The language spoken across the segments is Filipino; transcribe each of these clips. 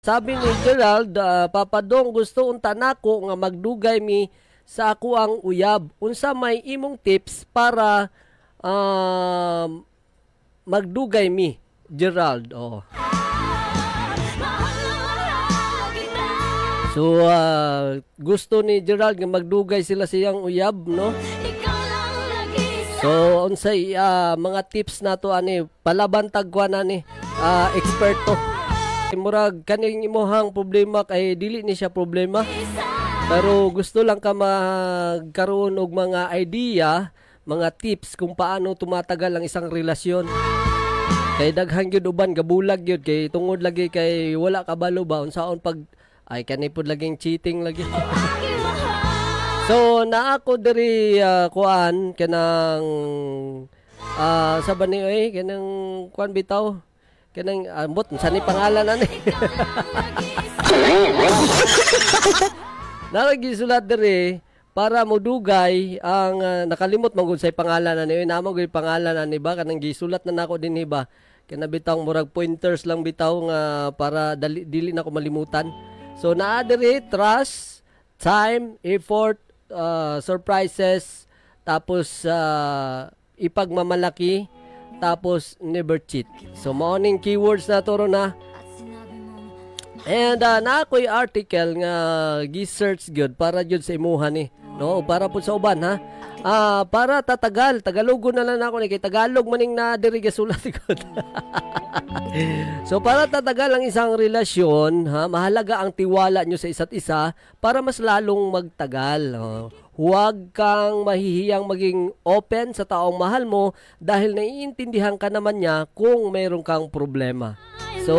sabi ni Gerald, Papa Dong, gusto unta nako nga magdugay mi sa ako ang uyab. Unsa may imong tips para magdugay mi, Gerald? Oh. So, gusto ni Gerald nga magdugay sila siyang uyab, no? So, unsay mga tips nato ani palabantag ko na ni eksperto. Murag kaning imuhang problema kay dili ni siya problema. Pero gusto lang ka magkaroon og mga idea, mga tips kung paano tumatagal ang isang relasyon. Kay daghang gyud uban gabulag gyud kay tungod lagi kay wala kabalo ba unsaon pag ay kanipod laging cheating lagi. So naa ko diri kuan kanang sa bani oy kanang kuan bitaw kanang ambot sa ni pangalan ani. Nalagi sulat diri para modugay ang nakalimot man gud say pangalan ani namo gid pangalan ani ba kanang gisulat na nako dinhi ba kana bitaw murag pointers lang bitaw nga para dili na ko malimutan. So naa diri trust, time, effort, surprises, tapos ipagmamalaki, tapos never cheat. So morning keywords na turo na. And na ako'y article nga gi-search gyud para gyud sa imuha ni, no? Para pud sa uban ha. Para tatagal, Tagalogon na lang ako ni kay Tagalog maning na diri gasulat gyud. So para tatagal ang isang relasyon, ha, mahalaga ang tiwala nyo sa isa't isa para mas lalong magtagal. Huwag kang mahihiyang maging open sa taong mahal mo dahil naiintindihan ka naman niya kung mayroon kang problema. So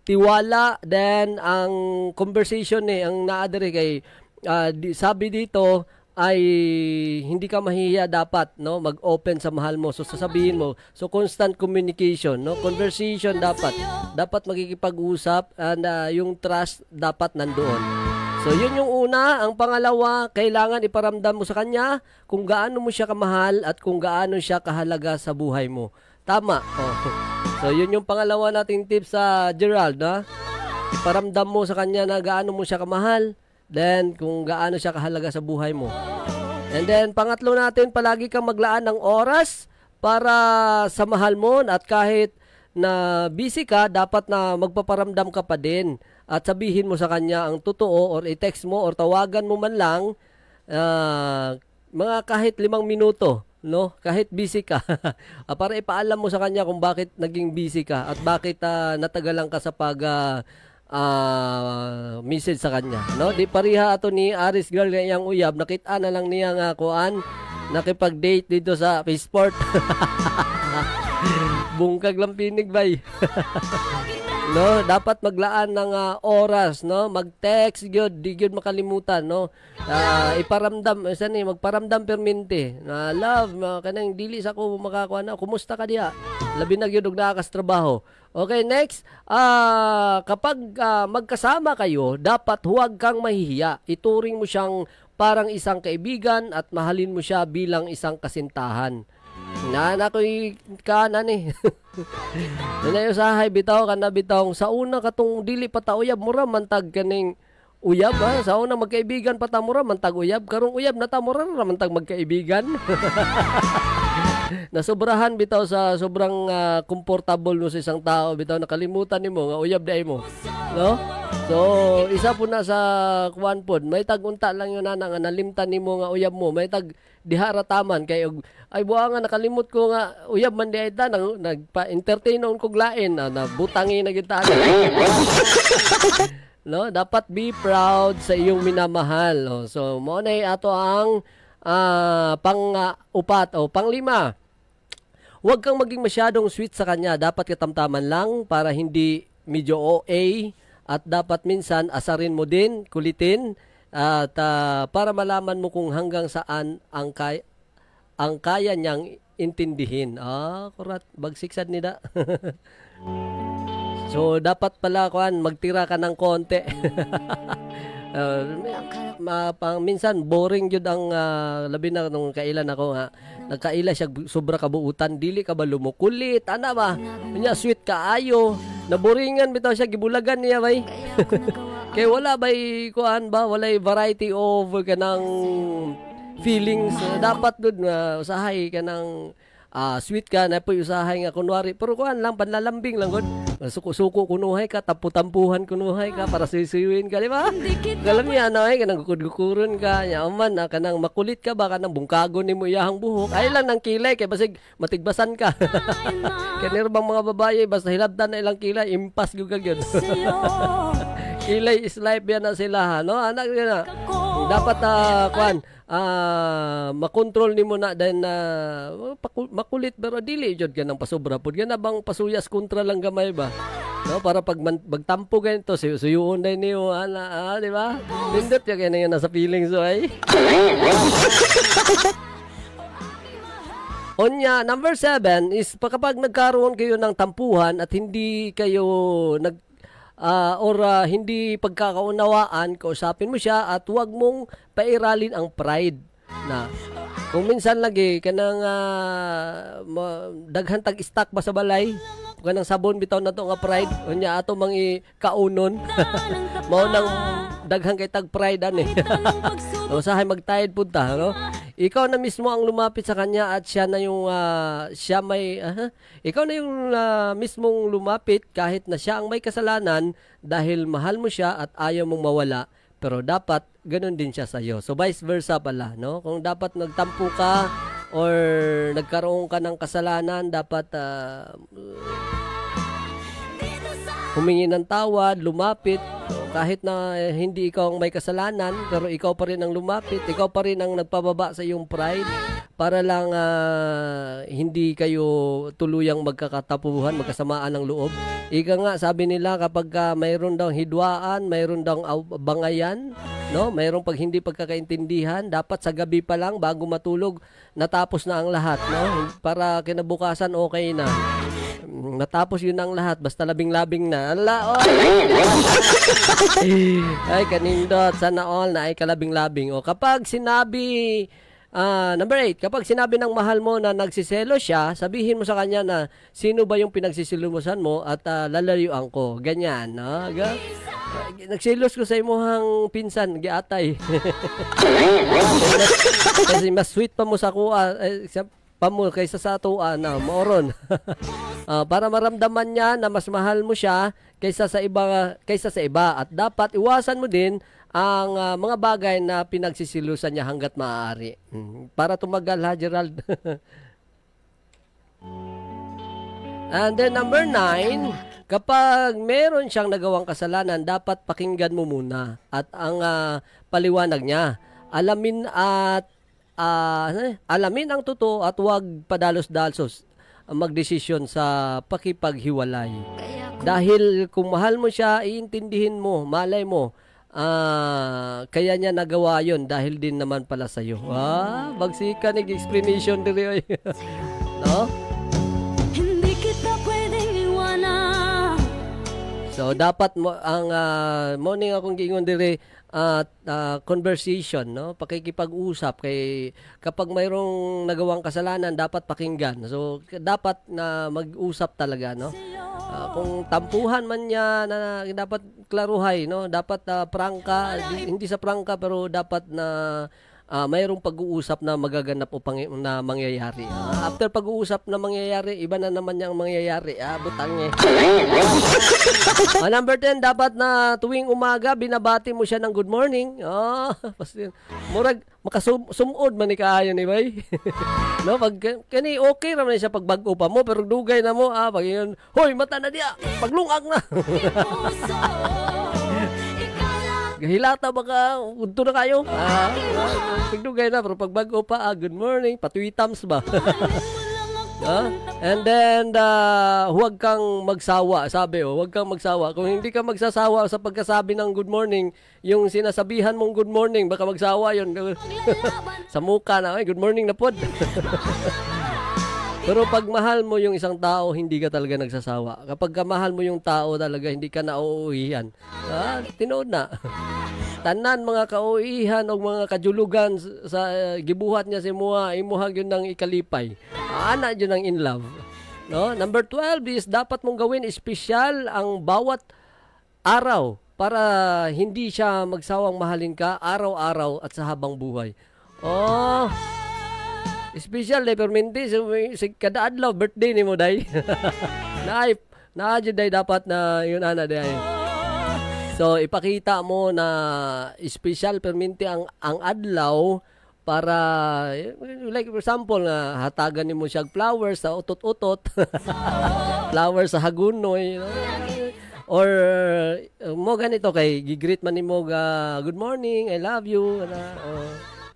tiwala then ang conversation ang naadere kay sabi dito ay hindi ka mahihiya dapat, no, mag-open sa mahal mo. So sasabihin mo, so constant communication, no, conversation dapat magkikipag-usap and yung trust dapat nandoon. So yun yung una. Ang pangalawa, kailangan iparamdam mo sa kanya kung gaano mo siya kamahal at kung gaano siya kahalaga sa buhay mo. Tama. So yun yung pangalawa nating tips sa Gerald, ha? Iparamdam mo sa kanya na gaano mo siya kamahal. Then, kung gaano siya kahalaga sa buhay mo. And then, pangatlo natin, palagi kang maglaan ng oras para sa mahal mo at kahit na busy ka, dapat na magpaparamdam ka pa din at sabihin mo sa kanya ang totoo or i-text mo or tawagan mo man lang mga kahit 5 minuto, no? Kahit busy ka. Para ipaalam mo sa kanya kung bakit naging busy ka at bakit natagalan ka sa message sa kanya, no? Di pariha ato ni Aris girl yang uyab nakita na lang niya nga kuan nakipag-date dito sa Passport. Bungkag lang pinig bay. No, dapat maglaan ng oras, no? Mag-text gyud, di gyud makalimutan, no? Iparamdam magparamdam permente na love kanang dili sa ko makakuha na kumusta ka diha labi na gyud og naakas trabaho. Okay, next, kapag magkasama kayo, dapat huwag kang mahihiya. Ituring mo siyang parang isang kaibigan at mahalin mo siya bilang isang kasintahan. Ako'y kanan eh. Nanayosahay bitaw ka na bitaw. Sa una katong dili patauyab mura mantag kaning uyab ha. Sa una magkaibigan patamura mantag uyab. Karong uyab na tamura mantag magkaibigan. Nasobrahan bitaw sa sobrang comfortable mo sa isang tao bitaw nakalimutan nimo nga uyab dai mo, no? So isa po na sa kuan pod may tagunta lang yun nga nalimtan nimo nga uyab mo may tag dihara taman kay ay buha nga nakalimot ko nga uyab man di ta nagpa-entertain on kog lain na butangi na gyud ta. No, dapat be proud sa iyong minamahal. No? So mo na ato ang pang-upat o pang-5. Huwag kang maging masyadong sweet sa kanya. Dapat katamtaman lang para hindi medyo OA at dapat minsan asarin mo din, kulitin at para malaman mo kung hanggang saan ang kaya niyang intindihin. Kurat, bagsiksad nila. So, dapat pala magtira ka ng konti. Minsan boring jud ang labi na nung kailan ako nga nagkaila siya sobra kabuutan dili ka ba lumukulit ana ba nya sweet kaayo naburingan bitaw siya, gibulagan niya bay. Kaya wala bay kuan ba, walay variety of kanang feelings. Dapat dun usahay kanang sweet ka na po usahay nga kunwari, pero kuan lang panlalambing lang gud. Suko-suko kunuhay ka, tampu-tampuhan kunuhay ka para suyuin ka, di ba? Galam niya kanang gukud-gukuron ka, nya man kanang makulit ka ba kanang bungkagon nimo iyahang buhok. Ay lang nang kilay kay basig matigbasan ka. Kanir bang mga babae basta hilabdan na ilang kilay, impas gyud gyud. Kilay is life yan na sila, no? Anak na. Dapat kuan makontrol nimo na din na makulit pero dili jud ganang pasobra pud gana bang pasuyas kontra lang gamay ba, no? Para pag magtampo ganito suyuon day niyo di ba? Nindot ya kay nasa feelings so ay. Onya, number 7 is kapag nagkaroon kayo ng tampuhan at hindi kayo hindi pagkakaunawaan, kausapin mo siya at huwag mong pairalin ang pride na kung minsan lagi kanang daghan tag stock ba sa balay kanang sabon bitaw na to nga pride unya ato mang kaunon mao nang daghan kay tag pride ani. Usahay magtayad punta, no? Ikaw na mismo ang lumapit sa kanya at siya na yung ikaw na yung mismong lumapit kahit na siya ang may kasalanan dahil mahal mo siya at ayaw mong mawala, pero dapat ganun din siya sa iyo. So vice versa pala, no? Kung dapat nagtampo ka or nagkaroon ka ng kasalanan, dapat humingi ng tawad, lumapit. Kahit na hindi ikaw ang may kasalanan, pero ikaw pa rin ang lumapit, ikaw pa rin ang nagpababa sa iyong pride para lang hindi kayo tuluyang magkakatapuhan, magkasamaan ng loob. Ika nga, sabi nila kapag mayroon daw hidwaan, mayroon daw bangayan, no? Mayroong pag hindi pagkakaintindihan, dapat sa gabi pa lang bago matulog, natapos na ang lahat, no? Para kinabukasan okay na. Natapos yun ang lahat, basta labing-labing na. Ala, ay, kanindot, sana all na ay kalabing-labing. O kapag sinabi, number 8, kapag sinabi ng mahal mo na nagsiselo siya, sabihin mo sa kanya na sino ba yung pinagsisilumosan mo at lalayuan ko. Ganyan, no? Nagsilos ko sa imuhang pinsan, giatay. Kasi mas sweet pa mo sa kuha, pamo kaysa sa tuwa na moron. Para maramdaman niya na mas mahal mo siya kaysa sa iba at dapat iwasan mo din ang mga bagay na pinagsisilusan niya hangga't maaari. Para tumagal ha, Gerald. And then number 9, kapag meron siyang nagawang kasalanan, dapat pakinggan mo muna at ang paliwanag niya. Alamin ang totoo at huwag padalos-dalos magdesisyon sa pakipaghiwalay. Dahil kung mahal mo siya, iintindihin mo, malay mo, kaya niya nagawa yon dahil din naman pala sa'yo. Bagsika nag-explanation diri. No? Hindi kita pwedeng iwanan. So, dapat mo, ang morning akong giingon diri, conversation, no? Pakikipag-usap kay kapag mayroong nagawang kasalanan dapat pakinggan. So dapat na mag-usap talaga, no? Kung tampuhan man niya na dapat klaruhay, no? Dapat prangka, hindi sa prangka pero dapat na mayroong pag-uusap na magaganap o na mangyayari. After pag-uusap na mangyayari, iba na naman yung mangyayari. Butang eh. Number 10, dapat na tuwing umaga, binabati mo siya ng good morning. Murag, makasumod man ni kaayo ni bay. No, pag kani okay ra man siya pag bag-o pa mo, pero dugay na mo, pag yun, hoy, mata na diya, paglungag na. Gahilata ba ka? Unto na kayo? Pagdugay na, pero pag bago pa, good morning, patwitams ba? And then, huwag kang magsawa. Sabi, huwag kang magsawa. Kung hindi ka magsasawa sa pagkasabi ng good morning, yung sinasabihan mong good morning, baka magsawa yun. Sa mukha na, good morning na pod. Pero pag mahal mo yung isang tao, hindi ka talaga nagsasawa. Kapag mahal mo yung tao talaga, hindi ka nauuwihan. Tinood na. Tanan mga kauuwihan o mga kajulugan sa gibuhat niya si Mua, imuhag yun ng ikalipay. Anak yun ng in love. No? Number 12 is dapat mong gawin espesyal ang bawat araw para hindi siya magsawang mahalin ka araw-araw at sa habang buhay. Oh, espesyal day perminti si kada adlaw birthday nimo day. Naay day dapat na yun ana day. So ipakita mo na espesyal perminti ang adlaw para like for example na hatagan nimo siya flowers sa utot-utot. Flowers sa hagunoy, you know? Or mo ganito kay gigreet man nimo ga good morning, I love you ana.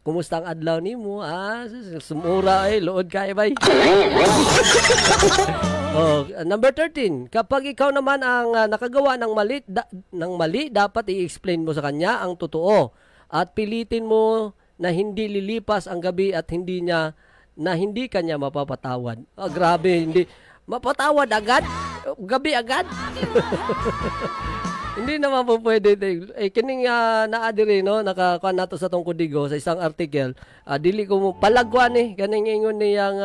Kumusta ang adlaw nimo? Sumura ay luod kay bay. Number 13, kapag ikaw naman ang nakagawa ng mali, dapat i-explain mo sa kanya ang totoo at pilitin mo na hindi lilipas ang gabi at hindi kanya mapapatawad. Grabe, hindi mapatawad agad? Gabi agad? Hindi naman po pwede. Kining naadiri, no? Nakakuha nato sa tong kudigo sa isang article. Dili ko mo palagwan kaning ingon niyang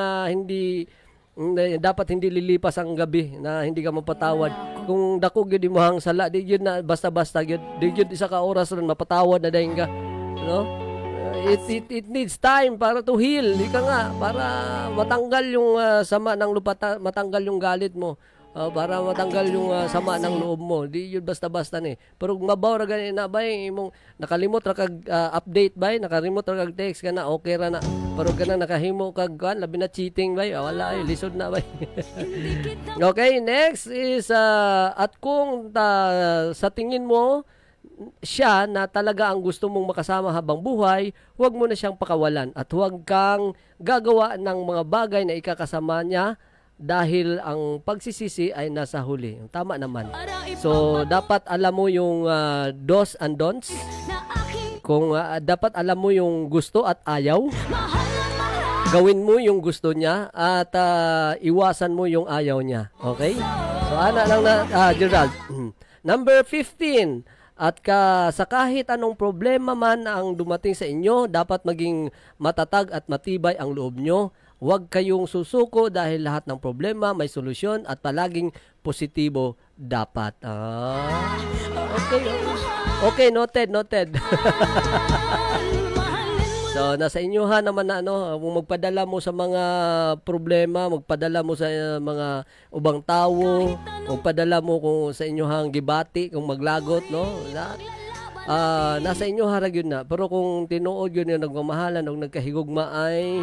dapat hindi lilipas ang gabi na hindi ka mapatawad. Kung dako gyud imong sala, di gyud na basta-basta gyud. Di gyud isa ka oras ron mapatawad na dayon ka. No? It needs time para to heal. Ika nga para matanggal yung sama ng lupa, matanggal yung galit mo. Para matanggal yung sama ng loob mo. Di yun basta-basta ni. Pero mabaw ra gani na bay imong nakalimot ra kag update bay, nakalimot ra kag text kana okay ra na. Pero kana nakahimo kag kan labi na cheating bay, wala ay lisod na bay. Okay, next is at kung sa tingin mo siya na talaga ang gusto mong makasama habang buhay, huwag mo na siyang pakawalan at huwag kang gagawa ng mga bagay na ikakasama niya dahil ang pagsisisi ay nasa huli. Tama naman. So, dapat alam mo yung dos and don'ts. Kung dapat alam mo yung gusto at ayaw. Gawin mo yung gusto niya at iwasan mo yung ayaw niya. Okay? So, ana lang na, Gerald. Number 15. At sa kahit anong problema man ang dumating sa inyo, dapat maging matatag at matibay ang loob nyo. Huwag kayong susuko dahil lahat ng problema may solusyon at palaging positibo dapat. Okay, noted. So, nasa inyohan naman na kung magpadala mo sa mga problema, magpadala mo sa mga ubang tao, magpadala mo kung sa inyohang gibati, kung maglagot, no? Nasa inyo harag yun na. Pero kung tinuod yun yung nagmamahalan o nagkahigugma ay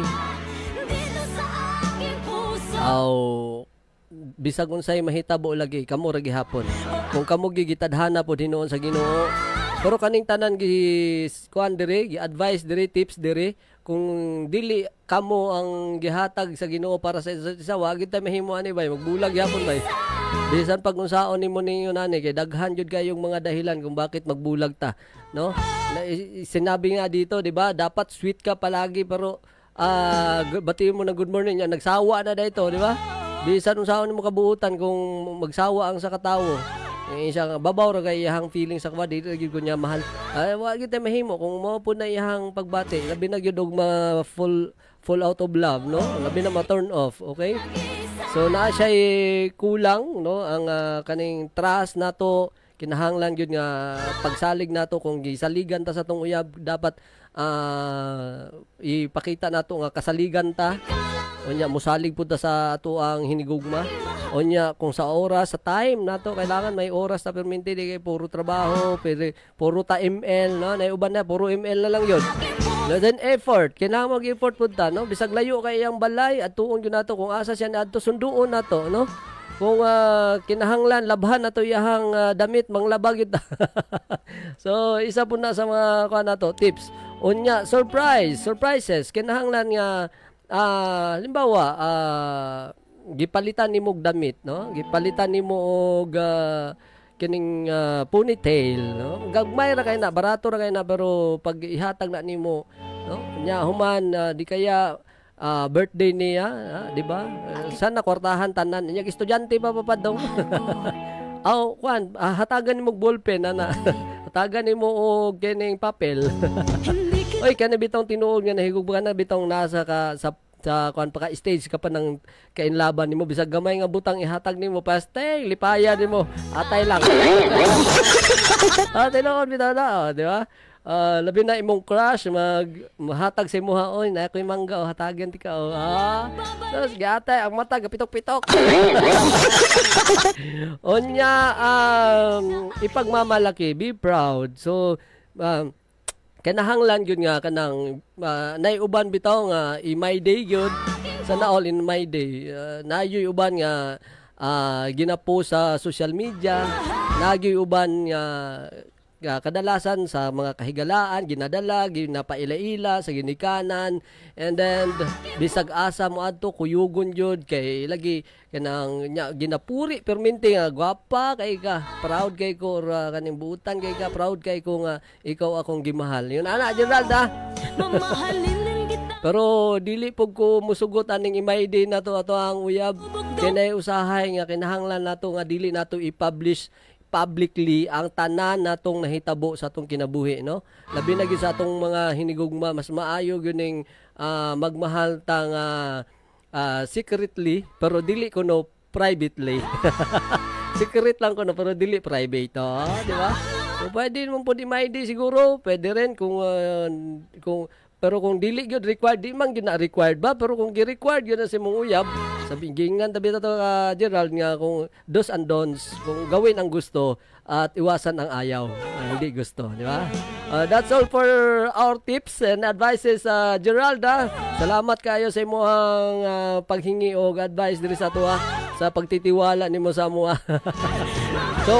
bisag unsay mahitabo lagi kamo ra gihapon. Kung kamo gigitadhana pod hinuon sa Ginoo. Pero kaning tanan kuan dire, gi-advise dire, tips dire, kung dili kamo ang gihatag sa Ginoo para sa isa, wa gid ta mahimo ani bay, magbulag gyapon bay. Bisan pag unsaon nimo ninyo nani kay daghan jud kayong mga dahilan kung bakit magbulag ta, no? Sinabi nga dito, di ba? Dapat sweet ka palagi pero batiin mo na good morning niya, nagsawa na dito, di ba? Bisan unsaon nimo kabuutan kung magsawa ang sa katawo. Isang babaw ra kay iyang feeling sa kwa dito gyud ko niya mahal. Wa gyud ta mahimo kung mao pud na iyang pagbati, labi na gyud og full out of love, no? Labi na ma-turn off, okay? So naa siya kulang, no? Ang kaning trust nato kinahanglan gyud nga pagsalig nato kung gisaligan ta sa tong uyab dapat ipakita nato nga kasaligan ta. Unya musalig pud ta sa ato ang hinigugma. Unya kung sa oras, sa time nato kailangan may oras ta perminti di kay puro trabaho, puro ta ML, no? Naiuban na puro ML na lang yon. Then effort, kailangan mag-effort pud ta, no? Bisag layo kay iyang balay at tuon gyud nato kung asa siya naadto sunduon nato, no? Kung kinahanglan labhan nato iyang damit manglaba gyud ta. So isa pud na sa mga kuan nato tips. Unya surprises kinahanglan nga halimbawa gipalitan nimo og damit, no? Gipalitan nimo og kining ponytail, no? Gagmay ra kay na, barato ra kay na pero pag ihatag na nimo, no? Nya human di kaya birthday niya, di ba? Sana kwartahan tanan. Nya estudyante pa papadong. Kwan, hatagan nimo og ballpen ana. Hatagan nimo og kining papel. Oy, kana bitong tinuod nga nahigugma na bitong nasa ka sa sa kuan pa ka stage ka pa ng kainlaban nimo bisag gamay nga butang ihatag nimo pasteng lipaya nimo atay lang. Atay lang bitaw na, di ba? Labi na imong crush mahatag sa imuha oy na ako'y mangga o hatagan ti ka o sus gatay ang mata gapitok-pitok. Onya ipagmamalaki, be proud. So kanahanglan yun nga kanang naiuban bitaw nga i-my day yun sana all in my day. Nayoy uban nga ginapo sa social media, nagyoy uban nga kadalasan sa mga kahigalaan ginadala ginapaila-ila sa ginikanan, and then bisag asa mo adto kuyugon jud kay lagi kanang ginapuri perminti nga gwapa kay ka, proud kay ko ra kaning buutan kay ka, proud kay ko nga ikaw akong gimahal. Yun ana Gerald ha. Pero dili pug ko musugot aning imay day na to ato ang uyab kay usahay nga kinahanglan nato nga dili nato i-publish publicly ang tanan natong nahitabo sa atong kinabuhi, no? Labi na gyud sa atong mga hinigugma, mas maayo gyud ning magmahal ta nga secretly pero dili kuno privately. Secret lang kuno pero dili private, di ba? So pwede mo pud i-my day siguro, pwede rin kung pero kung dili gyud required, di man gyud na required ba, pero kung gi-required gyud na si mong uyab, sabi gingan tabi to Gerald nga kung dos and don'ts, kung gawin ang gusto at iwasan ang ayaw, hindi gusto, di ba? That's all for our tips and advices, Gerald. Salamat kayo sa imong paghingi og advice diri sa ato sa pagtitiwala nimo sa amuha. So